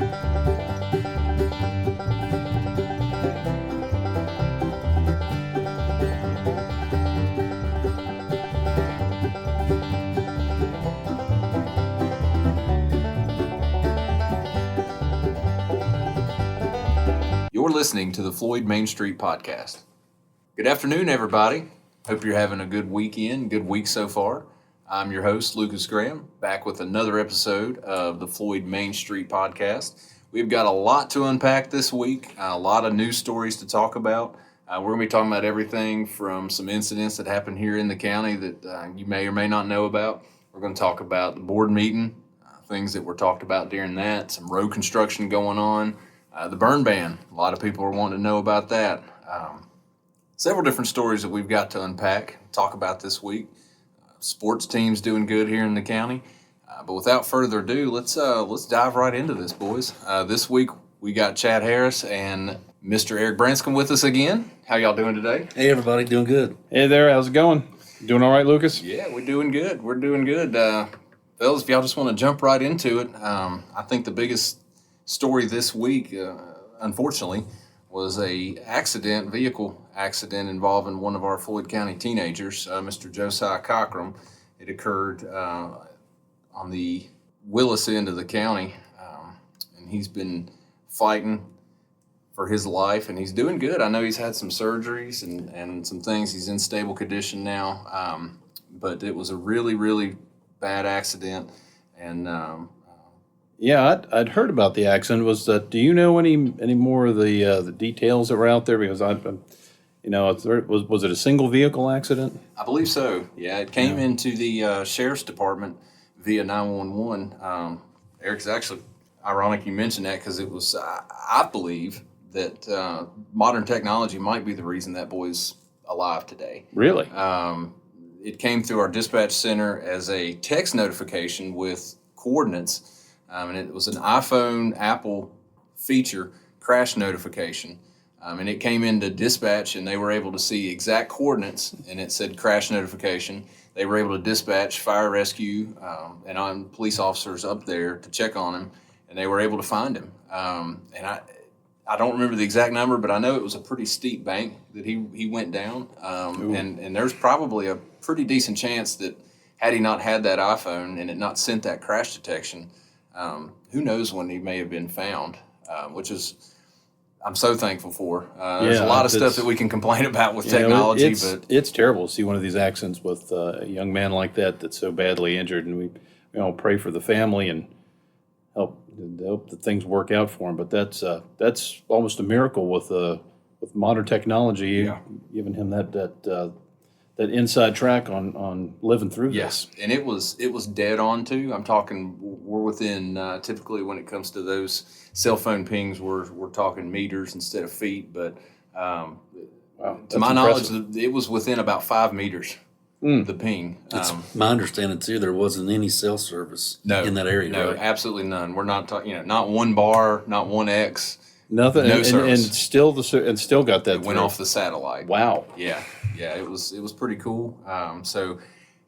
You're listening to the Floyd Main Street Podcast. Good afternoon, everybody. Hope you're having a good weekend, good week so far. I'm your host, Lucas Graham, back with another episode of the Floyd Main Street Podcast. We've got a lot to unpack this week, a lot of news stories to talk about. We're going to be talking about everything from some incidents that happened here in the county that you may or may not know about. We're going to talk about the board meeting, things that were talked about during that, some road construction going on. The burn ban, a lot of people are wanting to know about that. Several different stories that we've got to unpack, talk about this week. Sports teams doing good here in the county. But without further ado, let's dive right into this, boys. This week we got Chad Harris and Mr. Eric Branscombe with us again. How y'all doing today? Hey, everybody, doing good. Hey there, how's it going? Doing all right, Lucas? Yeah, we're doing good. Fellas, if y'all just want to jump right into it, I think the biggest story this week, unfortunately, was a vehicle accident involving one of our Floyd County teenagers, Mr. Josiah Cochran. It occurred on the Willis end of the county, and he's been fighting for his life, and he's doing good. I know he's had some surgeries and some things. He's in stable condition now, but it was a really, really bad accident, and Yeah, I'd heard about the accident. Do you know any more of the details that were out there? Because was it a single vehicle accident? I believe so. Yeah, it came into the sheriff's department via 911. Eric, it's actually ironic you mentioned that because it was. I believe that modern technology might be the reason that boy's alive today. Really? It came through our dispatch center as a text notification with coordinates. And it was an iPhone Apple feature crash notification. And it came into dispatch, and they were able to see exact coordinates, and it said crash notification. They were able to dispatch fire rescue and police officers up there to check on him, and they were able to find him. And I don't remember the exact number, but I know it was a pretty steep bank that he went down. And there's probably a pretty decent chance that had he not had that iPhone and it not sent that crash detection, who knows when he may have been found, which is I'm so thankful for. There's a lot of stuff that we can complain about with technology, but it's terrible to see one of these accidents with a young man like that's so badly injured, and we pray for the family and hope that things work out for him. But that's almost a miracle with modern technology, giving him that inside track on living through yes. this. And it was dead on too. I'm talking, we're within typically when it comes to those cell phone pings, we're talking meters instead of feet. But Wow, to my knowledge, it was within about 5 meters. The ping. It's my understanding too. There wasn't any cell service in that area. No, right? Absolutely none. We're not talking. Not one bar, not one X. Nothing. No and service. still got that. It went off the satellite. Wow. Yeah, it was pretty cool. So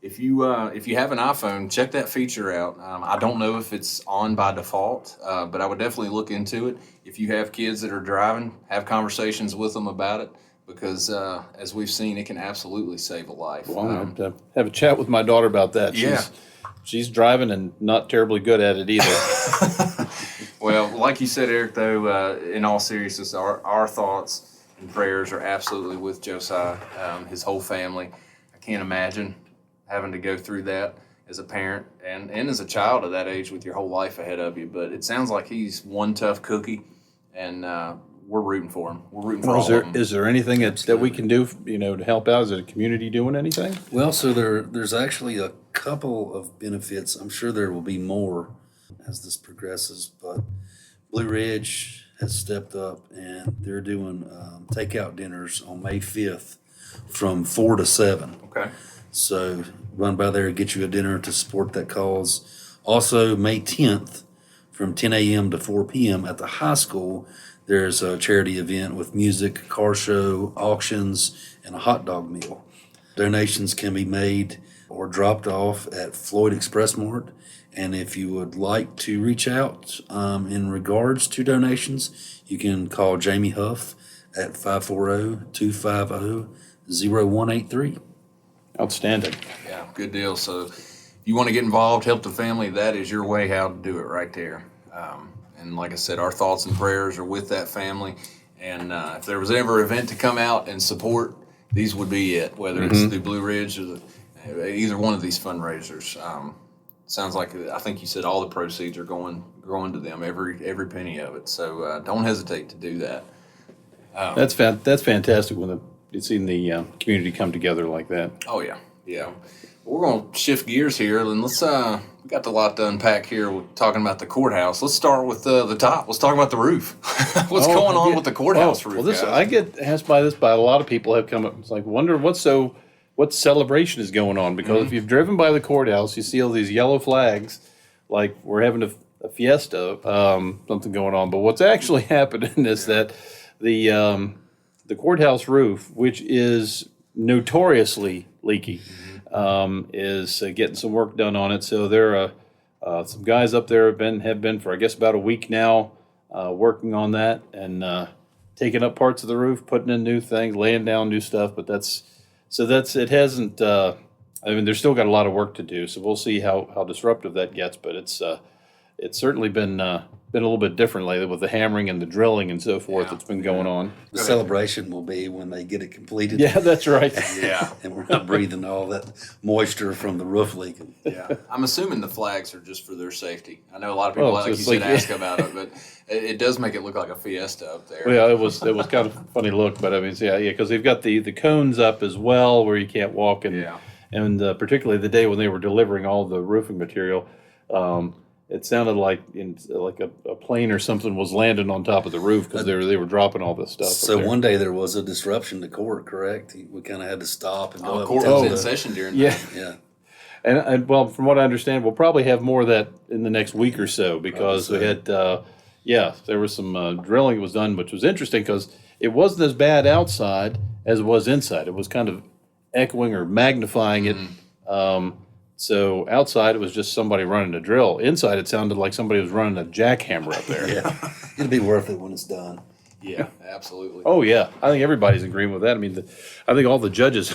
if you have an iPhone, check that feature out. I don't know if it's on by default, but I would definitely look into it. If you have kids that are driving, have conversations with them about it, because as we've seen, it can absolutely save a life. Well, I'm going to have a chat with my daughter about that. She's driving and not terribly good at it either. Well, like you said, Eric, though, in all seriousness, our thoughts and prayers are absolutely with Josiah, his whole family. I can't imagine having to go through that as a parent and as a child at that age with your whole life ahead of you. But it sounds like he's one tough cookie, and we're rooting for him. We're rooting for all of them. Is there anything that we can do, to help out? Is the community doing anything? Well, so there's actually a couple of benefits. I'm sure there will be more as this progresses, but Blue Ridge has stepped up, and they're doing takeout dinners on May 5th from 4 to 7. Okay. So run by there and get you a dinner to support that cause. Also, May 10th from 10 a.m. to 4 p.m. at the high school, there's a charity event with music, car show, auctions, and a hot dog meal. Donations can be made or dropped off at Floyd Express Mart. And if you would like to reach out in regards to donations, you can call Jamie Huff at 540-250-0183. Outstanding. Yeah, good deal. So if you want to get involved, help the family, that is your way how to do it right there. And like I said, our thoughts and prayers are with that family. And if there was ever an event to come out and support, these would be it, whether it's the Blue Ridge or either one of these fundraisers. Sounds like, I think you said all the proceeds are going to them, every penny of it. So don't hesitate to do that. That's fantastic when you've seen the community come together like that. Oh yeah, yeah. We're going to shift gears here, and let's we got a lot to unpack here. We're talking about the courthouse. Let's start with the top. Let's talk about the roof. What's going on with the courthouse roof? Well, guys? I get asked by this by a lot of people have come up. It's like, wonder what celebration is going on, because if you've driven by the courthouse, you see all these yellow flags, like we're having a fiesta, something going on. But what's actually happening is that the courthouse roof, which is notoriously leaky, is getting some work done on it. So there are some guys up there have been for I guess about a week now, working on that and taking up parts of the roof, putting in new things, laying down new stuff. But it hasn't. I mean, there's still got a lot of work to do. So we'll see how disruptive that gets. But it's certainly been a little bit different lately with the hammering and the drilling and so forth that's been going on. The celebration will be when they get it completed. Yeah, that's right. Yeah. And we're not breathing all that moisture from the roof leaking. Yeah. I'm assuming the flags are just for their safety. I know a lot of people, like you said, ask about it, but it does make it look like a fiesta up there. Well, yeah, it was kind of a funny look, but I mean, yeah, because they've got the cones up as well where you can't walk, and particularly the day when they were delivering all the roofing material, it sounded like a plane or something was landing on top of the roof because they were dropping all this stuff. So one day there was a disruption to court, correct? We kind of had to stop and go up. Court was in session during that. Yeah. And well, from what I understand, we'll probably have more of that in the next week or so, because we had, there was some drilling that was done, which was interesting because it wasn't as bad outside as it was inside. It was kind of echoing or magnifying it. So outside it was just somebody running a drill. Inside it sounded like somebody was running a jackhammer up there. Yeah. It'll be worth it when it's done. Yeah, absolutely. Oh yeah, I think everybody's agreeing with that. I mean, I think all the judges,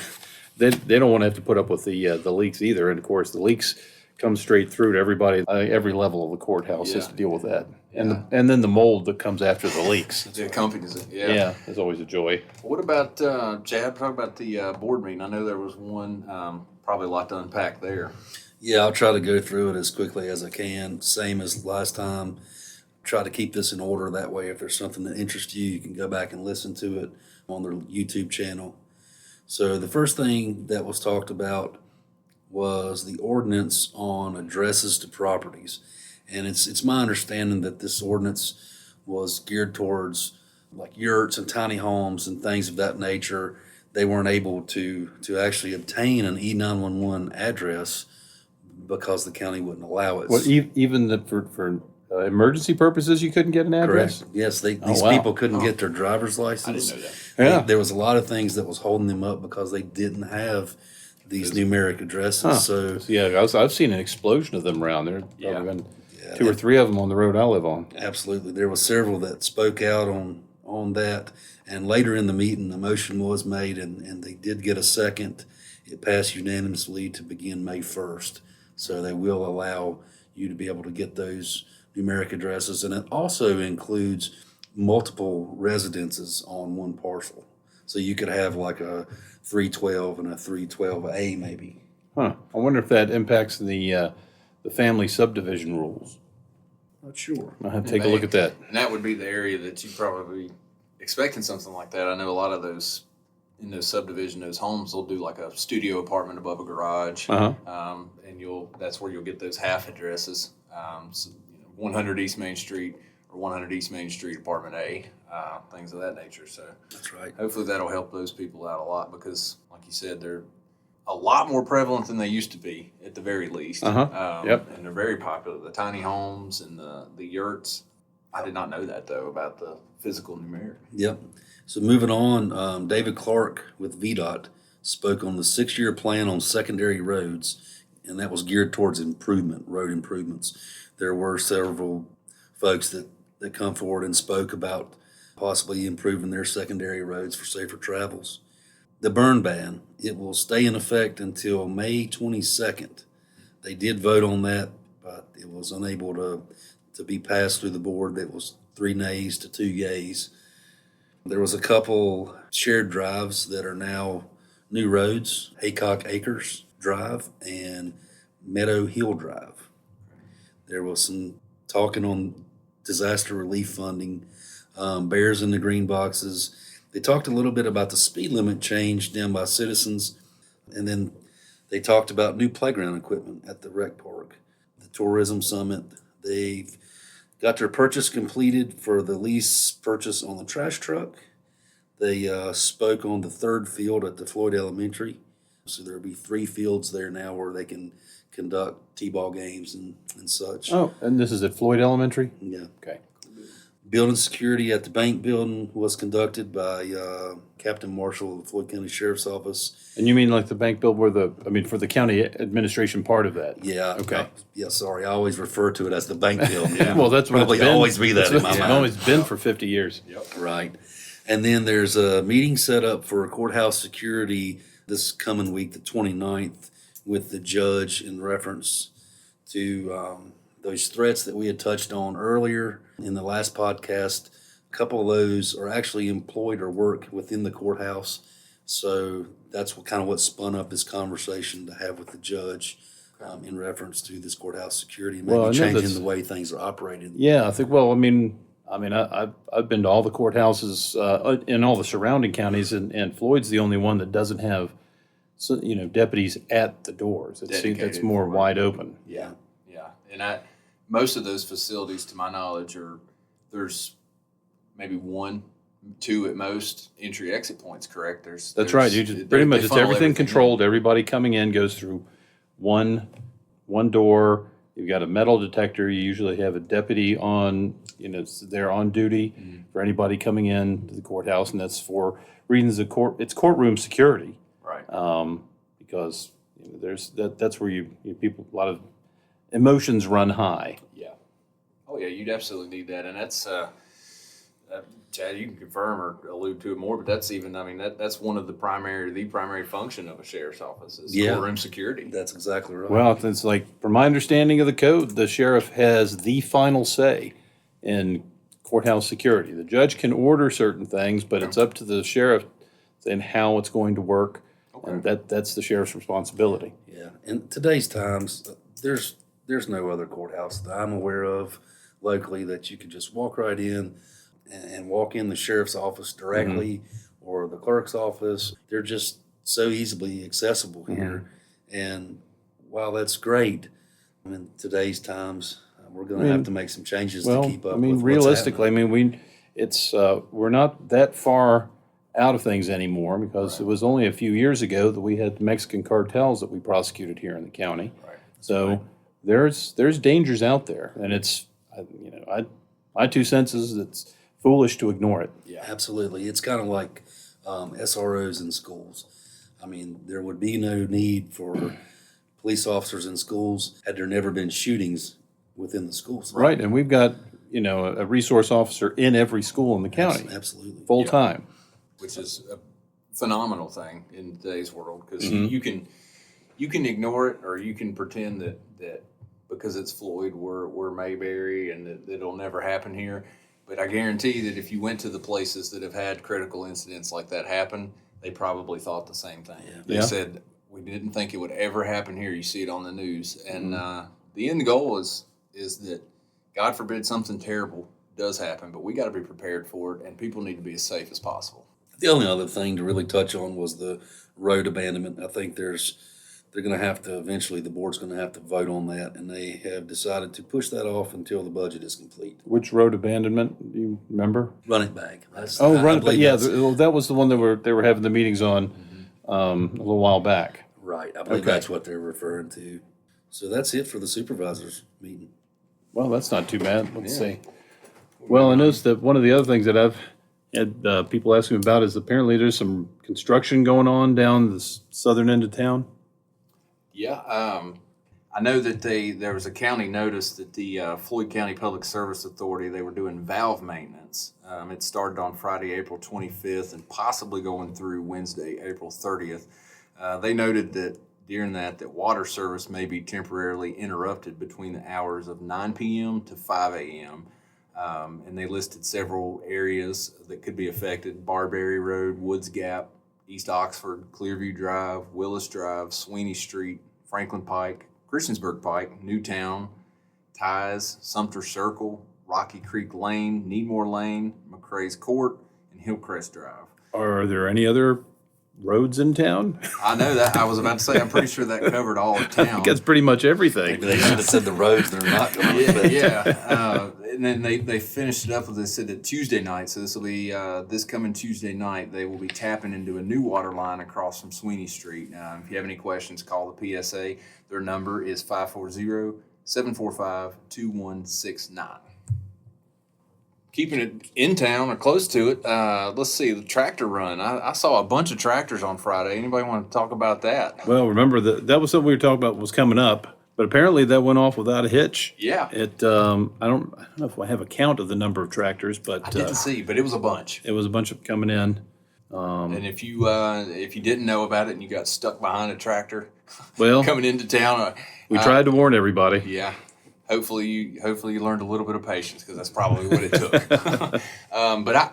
they don't want to have to put up with the leaks either. And of course, the leaks come straight through to everybody. Every level of the courthouse has to deal with that. And then the mold that comes after the leaks. It accompanies it. Yeah. Yeah, it's always a joy. What about Chad? Talk about the board meeting. I know there was one. Probably a lot to unpack there. Yeah, I'll try to go through it as quickly as I can. Same as last time. Try to keep this in order. That way, if there's something that interests you, you can go back and listen to it on their YouTube channel. So the first thing that was talked about was the ordinance on addresses to properties. And it's my understanding that this ordinance was geared towards like yurts and tiny homes and things of that nature. They weren't able to actually obtain an E911 address because the county wouldn't allow it. What, even for emergency purposes, you couldn't get an address? Correct. Yes, these wow. people couldn't get their driver's license. I didn't know that. Yeah. There was a lot of things that was holding them up because they didn't have these numeric addresses. So Yeah, I've seen an explosion of them around there. Yeah. Been two or three of them on the road I live on. absolutely, there was several that spoke out on that. And later in the meeting, a motion was made, and they did get a second. It passed unanimously to begin May 1st. So they will allow you to be able to get those numeric addresses. And it also includes multiple residences on one parcel. So you could have like a 312 and a 312A maybe. Huh. I wonder if that impacts the family subdivision rules. Not sure. I'll have to take a look at that. And that would be the area that you probably expecting something like that. I know a lot of those in those subdivision, those homes, they'll do like a studio apartment above a garage, and that's where you'll get those half addresses. 100 East Main Street or 100 East Main Street Apartment A, things of that nature. So That's right. hopefully that'll help those people out a lot because, like you said, they're a lot more prevalent than they used to be at the very least. Yep. And they're very popular. The tiny homes and the yurts. I did not know that though about the physical numeric. Yep. So moving on, David Clark with VDOT spoke on the 6-year plan on secondary roads, and that was geared towards road improvements. There were several folks that come forward and spoke about possibly improving their secondary roads for safer travels. The burn ban, it will stay in effect until May 22nd. They did vote on that, but it was unable to be passed through the board. That was 3 nays to 2 yays. There was a couple shared drives that are now new roads, Haycock Acres Drive and Meadow Hill Drive. There was some talking on disaster relief funding, bears in the green boxes. They talked a little bit about the speed limit change down by Citizens, and then they talked about new playground equipment at the rec park. The tourism summit, they've got their purchase completed for the lease purchase on the trash truck. They spoke on the 3rd field at the Floyd Elementary. So there'll be 3 fields there now where they can conduct T-ball games and such. Oh, and this is at Floyd Elementary? Yeah. Okay. Building security at the bank building was conducted by Captain Marshall of the Floyd County Sheriff's Office. And you mean like the bank bill for the county administration part of that? Yeah. Okay. Yeah, sorry. I always refer to it as the bank building. Yeah. Well, that's what probably it's been. Always be that in my It's mind. always been for 50 years. Yep. Right. And then there's a meeting set up for courthouse security this coming week, the 29th, with the judge in reference to those threats that we had touched on earlier in the last podcast. A couple of those are actually employed or work within the courthouse. So that's what spun up this conversation to have with the judge in reference to this courthouse security, maybe Well, I know changing that's- the way things are operated. Yeah, I think, I've been to all the courthouses in all the surrounding counties, and Floyd's the only one that doesn't have, deputies at the doors. It's Dedicated more for it. wide open. Yeah. And most of those facilities, to my knowledge, there's maybe 1, 2 at most entry exit points. Correct? That's right. You just pretty much, it's funnel everything in. controlled. Everybody coming in goes through one door. You've got a metal detector. You usually have a deputy on, they're on duty for anybody coming in to the courthouse, and that's for reasons of it's courtroom security. Right. Because that's where people, a lot of emotions run high. Yeah. Oh yeah, you'd absolutely need that, and that's Chad, you can confirm or allude to it more, but that's that's one of the primary function of a sheriff's office is courtroom security. That's exactly right. Well, it's like, from my understanding of the code, the sheriff has the final say in courthouse security. The judge can order certain things, but it's up to the sheriff and how it's going to work, and that's the sheriff's responsibility. Yeah, in today's times, there's no other courthouse that I'm aware of locally that you can just walk right in and walk in the sheriff's office directly or the clerk's office. They're just so easily accessible here. And while that's great, in today's times, we're going to have to make some changes to keep up with what's realistically, happening. we're not that far out of things anymore, because it was only a few years ago that we had Mexican cartels that we prosecuted here in the county. Right. So there's dangers out there, and it's, my 2 cents is it's foolish to ignore it. Yeah, absolutely. It's kind of like SROs in schools. There would be no need for police officers in schools had there never been shootings within the schools. Right, and we've got, a resource officer in every school in the county, Absolutely. full time. Which is a phenomenal thing in today's world, because you can ignore it, or you can pretend that because it's Floyd, we're Mayberry, and that it'll never happen here. But I guarantee that if you went to the places that have had critical incidents like that happen, they probably thought the same thing. Yeah. They said, we didn't think it would ever happen here. You see it on the news. And the end goal is that, God forbid, something terrible does happen, but we got to be prepared for it, and people need to be as safe as possible. The only other thing to really touch on was the road abandonment. I think they're going to have to, eventually the board's going to have to vote on that, and they have decided to push that off until the budget is complete. Which road abandonment, do you remember? Run it back. Run it back. Yeah, that was the one that they were having the meetings on a little while back. Right. I believe that's what they're referring to. So that's it for the supervisors meeting. Well, that's not too bad. Let's see. Well, I noticed that one of the other things that I've Had people asking about is apparently there's some construction going on down the southern end of town. Yeah, I know that there was a county notice that the Floyd County Public Service Authority, they were doing valve maintenance. It started on Friday, April 25th, and possibly going through Wednesday, April 30th. They noted that during that water service may be temporarily interrupted between the hours of 9 p.m. to 5 a.m. And they listed several areas that could be affected: Barberry Road, Woods Gap, East Oxford, Clearview Drive, Willis Drive, Sweeney Street, Franklin Pike, Christiansburg Pike, Newtown, Ties, Sumter Circle, Rocky Creek Lane, Needmore Lane, McCrae's Court, and Hillcrest Drive. Are there any other roads in town? I know that. I was about to say, I'm pretty sure that covered all of town. That's pretty much everything. Maybe they should have said the roads they're not going to affect. Yeah. And then they finished it up with, they said that Tuesday night, so this will be this coming Tuesday night, they will be tapping into a new water line across from Sweeney Street. If you have any questions, call the PSA. Their number is 540-745-2169. Keeping it in town or close to it, let's see, the tractor run. I saw a bunch of tractors on Friday. Anybody want to talk about that? Well, remember that was something we were talking about was coming up, but apparently that went off without a hitch. Yeah. It I don't know if I have a count of the number of tractors, but I didn't see, but it was a bunch. it was a bunch of coming in. And if you didn't know about it and you got stuck behind a tractor Well, coming into town, we tried to warn everybody. yeah. Hopefully you learned a little bit of patience, because that's probably what it took. But I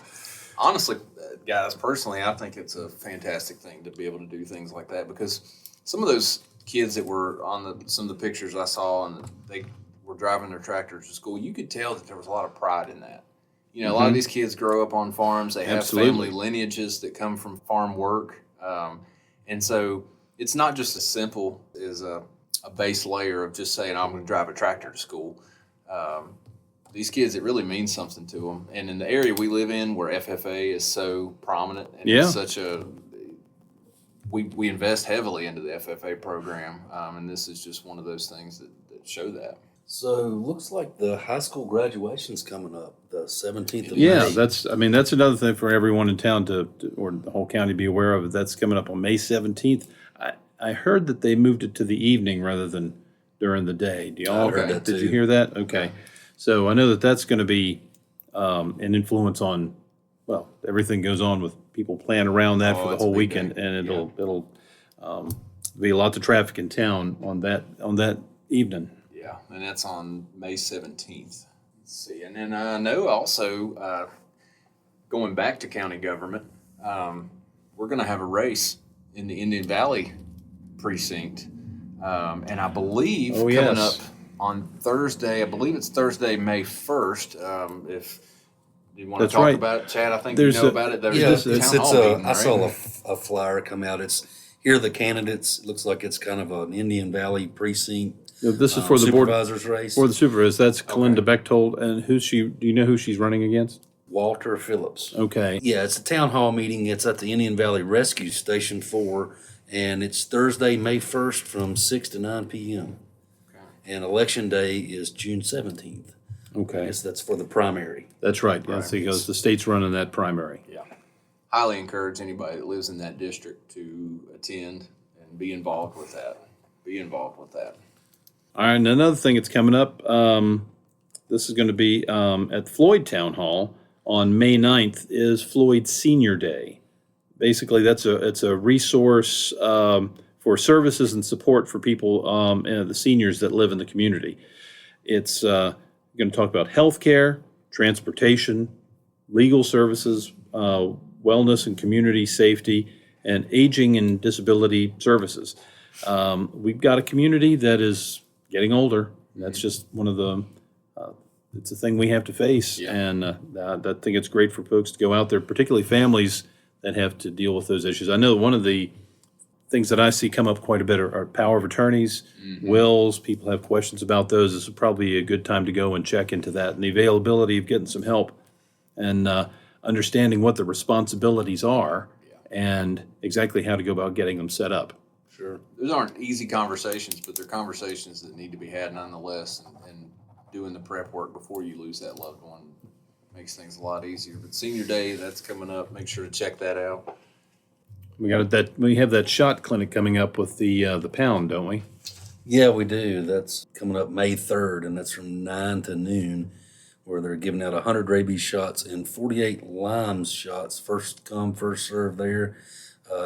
honestly, guys, personally, I think it's a fantastic thing to be able to do things like that, because some of those kids that were on some of the pictures I saw, and they were driving their tractors to school, you could tell that there was a lot of pride in that. You know, a lot of these kids grow up on farms. They have Absolutely. family lineages that come from farm work. And so it's not just as simple as a base layer of just saying, I'm going to drive a tractor to school. These kids, it really means something to them. And in the area we live in, where FFA is so prominent, and Yeah. it's such we invest heavily into the FFA program. And this is just one of those things that show that. So looks like the high school graduation's coming up, the 17th of Yeah, May. that's another thing for everyone in town or the whole county to be aware of. That's coming up on May 17th. I heard that they moved it to the evening rather than during the day. Do y'all? I heard that Did you too. hear that? Okay. So I know that that's going to be an influence on, well, everything goes on with people planning around that for the it's a whole big weekend, day. and it'll be a lot of traffic in town on that evening. Yeah, and that's on May 17th. Let's see. And then I know also, going back to county government, we're going to have a race in the Indian Valley precinct. And I believe Oh, coming yes. up on Thursday, I believe it's Thursday, May 1st. If you want to That's talk right. about it, Chad, I think There's you know a- about it. There's Yeah, a it's town hall meeting, I saw right? a flyer come out. It's here are the candidates. It looks like it's kind of an Indian Valley precinct. This is for the board, supervisors race. for the supervisors. That's Kalinda Bechtold, and who's she? Do you know who she's running against? Walter Phillips. Okay. Yeah, it's a town hall meeting. It's at the Indian Valley Rescue Station 4, and it's Thursday, May 1st from 6 to 9 p.m. Okay. And election day is June 17th. I Okay. guess that's for the primary. That's right. Yes, because the state's running that primary. Yeah. Highly encourage anybody that lives in that district to attend and be involved with that. All right, and another thing that's coming up, this is going to be at Floyd Town Hall on May 9th, is Floyd Senior Day. Basically, it's a resource for services and support for people, the seniors that live in the community. It's going to talk about healthcare, transportation, legal services, wellness and community safety, and aging and disability services. We've got a community that is getting older. That's just one of the, it's a thing we have to face. Yeah. And I think it's great for folks to go out there, particularly families that have to deal with those issues. I know one of the things that I see come up quite a bit are power of attorneys, wills. People have questions about those. This is probably a good time to go and check into that, and the availability of getting some help and understanding what the responsibilities are and exactly how to go about getting them set up. Sure. Those aren't easy conversations, but they're conversations that need to be had nonetheless. And doing the prep work before you lose that loved one makes things a lot easier. But Senior Day, that's coming up. Make sure to check that out. We have that shot clinic coming up with the pound, don't we? Yeah, we do. That's coming up May 3rd, and that's from 9 to noon, where they're giving out 100 rabies shots and 48 Lyme shots. First come, first serve there.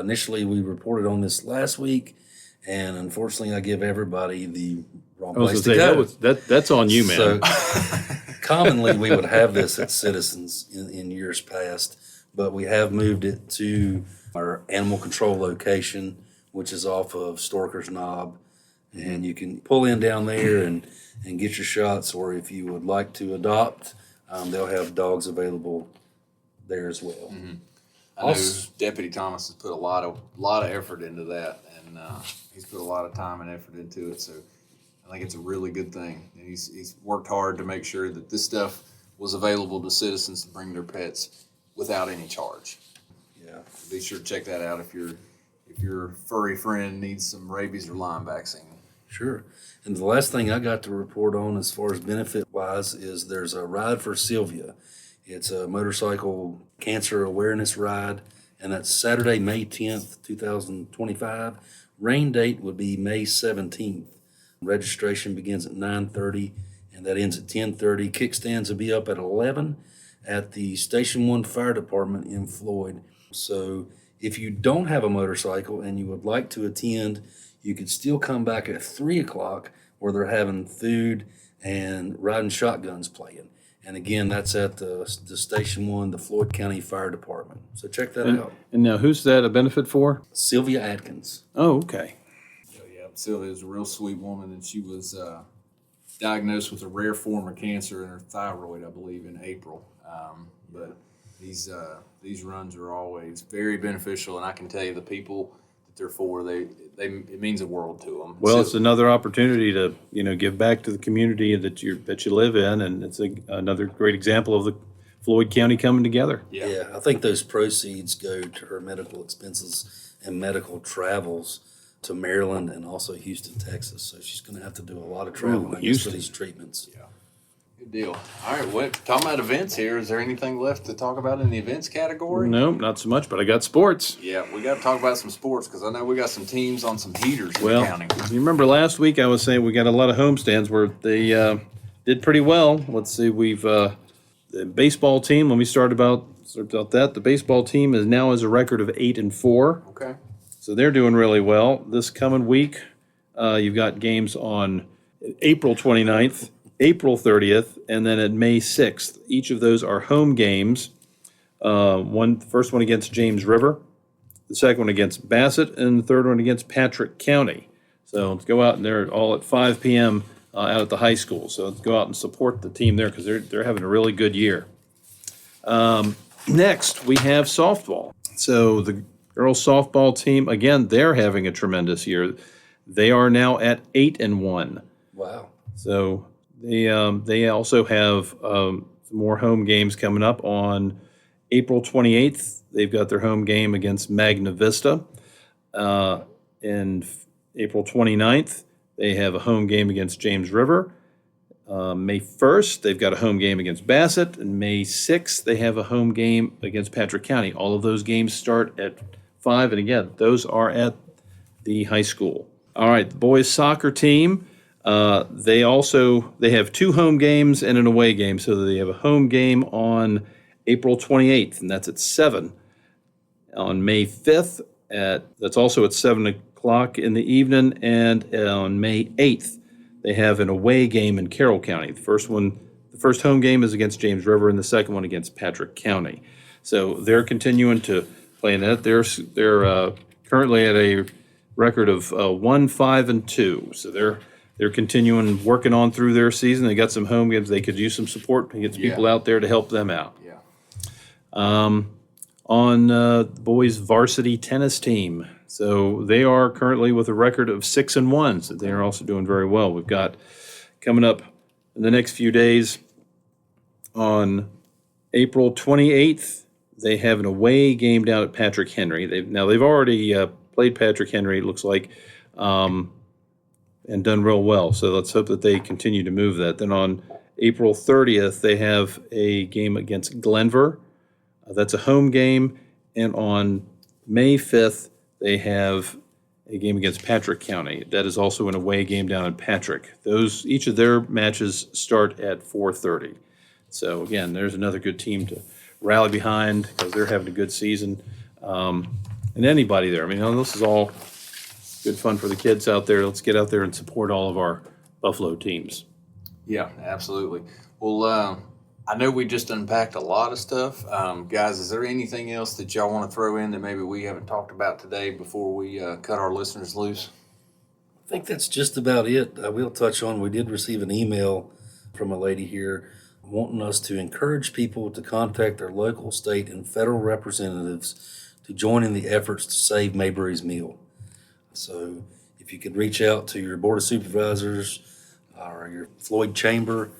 Initially, we reported on this last week, and unfortunately, I give everybody the wrong place to go. That's on you, man. So, commonly, we would have this at Citizens in years past, but we have moved it to our animal control location, which is off of Storker's Knob. And you can pull in down there and get your shots, or if you would like to adopt, they'll have dogs available there as well. Mm-hmm. I know Deputy Thomas has put a lot of effort into that, and he's put a lot of time and effort into it. So I think it's a really good thing. And he's worked hard to make sure that this stuff was available to citizens to bring their pets without any charge. Yeah. Be sure to check that out if your furry friend needs some rabies or Lyme vaccine. Sure. And the last thing I got to report on as far as benefit-wise is there's a Ride for Sylvia. It's a motorcycle cancer awareness ride, and that's Saturday, May 10th, 2025. Rain date would be May 17th. Registration begins at 9:30, and that ends at 10:30. Kickstands will be up at 11 at the Station 1 Fire Department in Floyd. So if you don't have a motorcycle and you would like to attend, you could still come back at 3 o'clock where they're having food and riding shotguns playing. And again, that's at the Station 1, the Floyd County Fire Department. So check that out. And now, who's that a benefit for? Sylvia Atkins. Oh, okay. Yeah, Sylvia is a real sweet woman, and she was diagnosed with a rare form of cancer in her thyroid, I believe, in April. But these runs are always very beneficial, and I can tell you the people that they're for, it means a world to them. Well, it's another opportunity to give back to the community that you live in, and it's another great example of the Floyd County coming together. Yeah, I think those proceeds go to her medical expenses and medical travels to Maryland and also Houston, Texas. So she's going to have to do a lot of traveling for these treatments. Yeah. Good deal. All right, talking about events here, is there anything left to talk about in the events category? No, not so much, but I got sports. Yeah, we got to talk about some sports because I know we got some teams on some heaters in the county. You remember last week I was saying we got a lot of homestands where they did pretty well. Let's see, the baseball team, let me start about that. The baseball team is now has a record of 8-4. Okay. So they're doing really well. This coming week, you've got games on April 29th, April 30th, and then at May 6th. Each of those are home games. The first one against James River, the second one against Bassett, and the third one against Patrick County. So let's go out, and they're all at 5 p.m. Out at the high school. So let's go out and support the team there because they're having a really good year. Next, we have softball. So the girls softball team, again, they're having a tremendous year. They are now at 8-1. Wow. So they also have some more home games coming up on April 28th. They've got their home game against Magna Vista. And April 29th, they have a home game against James River. May 1st, they've got a home game against Bassett. And May 6th, they have a home game against Patrick County. All of those games start at 5. And again, those are at the high school. All right, the boys soccer team. They have 2 home games and an away game. So they have a home game on April 28th, and that's at 7. On May 5th, that's also at 7 o'clock in the evening. And on May 8th, they have an away game in Carroll County. The first home game is against James River, and the second one against Patrick County. So they're continuing to play in that. They're currently at a record of 1-5-2. So they're continuing working on through their season. They got some home games. They could use some support and get some people out there to help them out. Yeah. On the boys varsity tennis team. So they are currently with a record of 6-1. So they are also doing very well. We've got coming up in the next few days on April 28th, they have an away game down at Patrick Henry. They've already played Patrick Henry, it looks like, and done real well. So let's hope that they continue to move that. Then on April 30th, they have a game against Glenver. That's a home game. And on May 5th, they have a game against Patrick County. That is also an away game down in Patrick. Each of their matches start at 4:30. So again, there's another good team to rally behind because they're having a good season. And anybody there, I mean, this is all good fun for the kids out there. Let's get out there and support all of our Buffalo teams. Yeah, absolutely. Well, I know we just unpacked a lot of stuff. Guys, is there anything else that y'all want to throw in that maybe we haven't talked about today before we cut our listeners loose? I think that's just about it. I will touch on, we did receive an email from a lady here wanting us to encourage people to contact their local, state, and federal representatives to join in the efforts to save Mayberry's meal. So if you could reach out to your Board of Supervisors or your Floyd Chamber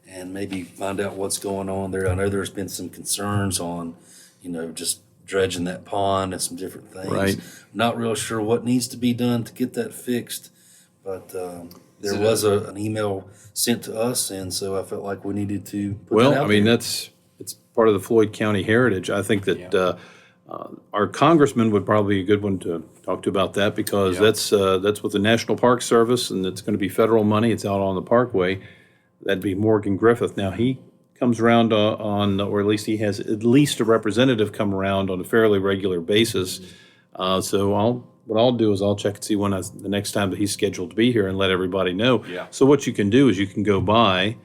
and maybe find out what's going on there. I know there's been some concerns on, just dredging that pond and some different things. Right. Not real sure what needs to be done to get that fixed, but there was an email sent to us, and so I felt like we needed to put that out there. It's part of the Floyd County heritage. I think that our congressman would probably be a good one to talk to about that because that's with the National Park Service, and it's going to be federal money. It's out on the Parkway. That'd be Morgan Griffith. Now, he comes around or at least he has at least a representative come around on a fairly regular basis. So what I'll do is I'll check and see when the next time that he's scheduled to be here and let everybody know. Yeah. So what you can do is you can go by,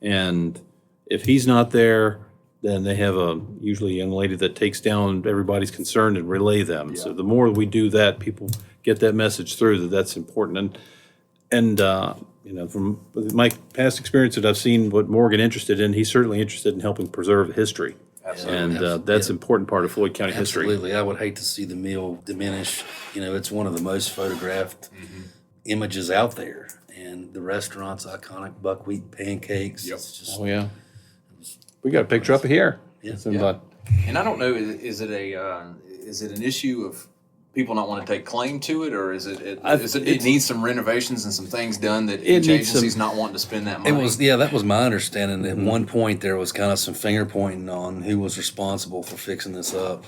and if he's not there, then they have usually a young lady that takes down everybody's concern and relay them. Yeah. So the more we do that, people get that message through that's important. And from my past experience that I've seen what Morgan interested in, he's certainly interested in helping preserve history. Absolutely. And that's an important part of Floyd County history. Absolutely. I would hate to see the meal diminish. It's one of the most photographed images out there. And the restaurant's iconic buckwheat pancakes. Yep. It's just, Oh, yeah. We got a picture up here. Yeah. And I don't know, is it an issue of people not want to take claim to it, or is it needs some renovations and some things done that each agency's not wanting to spend that money? That was my understanding. At one point, there was kind of some finger pointing on who was responsible for fixing this up.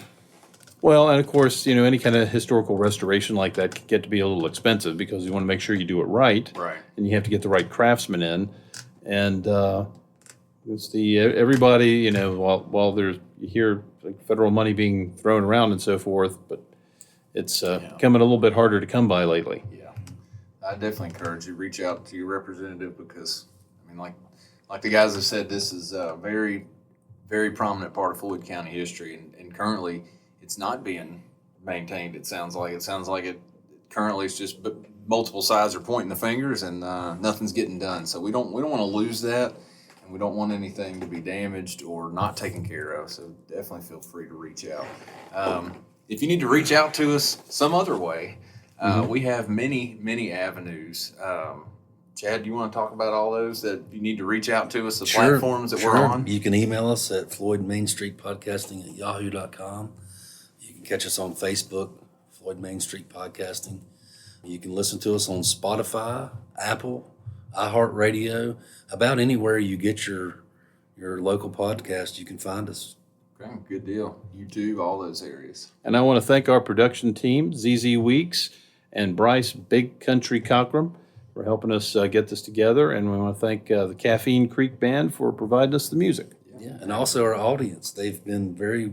Well, and of course, any kind of historical restoration like that can get to be a little expensive because you want to make sure you do it right. Right. And you have to get the right craftsmen in. And it's everybody, while you hear like federal money being thrown around and so forth, but it's becoming a little bit harder to come by lately. Yeah. I definitely encourage you to reach out to your representative because, like the guys have said, this is a very, very prominent part of Floyd County history, and currently it's not being maintained. It sounds like it currently it's just multiple sides are pointing the fingers and nothing's getting done. So we don't want to lose that. We don't want anything to be damaged or not taken care of, so definitely feel free to reach out. If you need to reach out to us some other way, we have many, many avenues. Chad, do you want to talk about all those that you need to reach out to us, the platforms that we're on? You can email us at floydmainstreetpodcasting@yahoo.com. You can catch us on Facebook, Floyd Main Street Podcasting. You can listen to us on Spotify, Apple, iHeartRadio, about anywhere you get your local podcast, you can find us. Okay, good deal. YouTube, all those areas. And I want to thank our production team, ZZ Weeks and Bryce Big Country Cockrum, for helping us get this together. And we want to thank the Caffeine Creek Band for providing us the music. Yeah, and also our audience. They've been very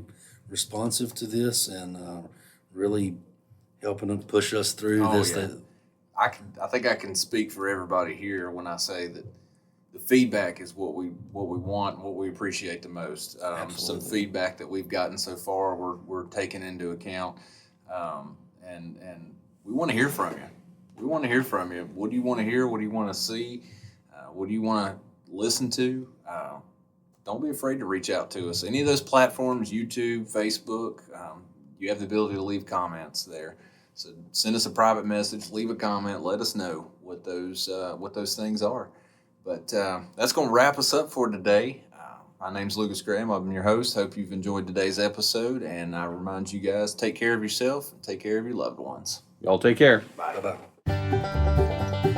responsive to this and really helping to push us through this. Yeah. I think I can speak for everybody here when I say that the feedback is what we want, and what we appreciate the most. Some feedback that we've gotten so far, we're taking into account, and we want to hear from you. We want to hear from you. What do you want to hear? What do you want to see? What do you want to listen to? Don't be afraid to reach out to us. Any of those platforms, YouTube, Facebook, you have the ability to leave comments there. So send us a private message, leave a comment, let us know what those things are. But that's going to wrap us up for today. My name's Lucas Graham. I'm your host. Hope you've enjoyed today's episode. And I remind you guys, take care of yourself and take care of your loved ones. Y'all take care. Bye. Bye-bye.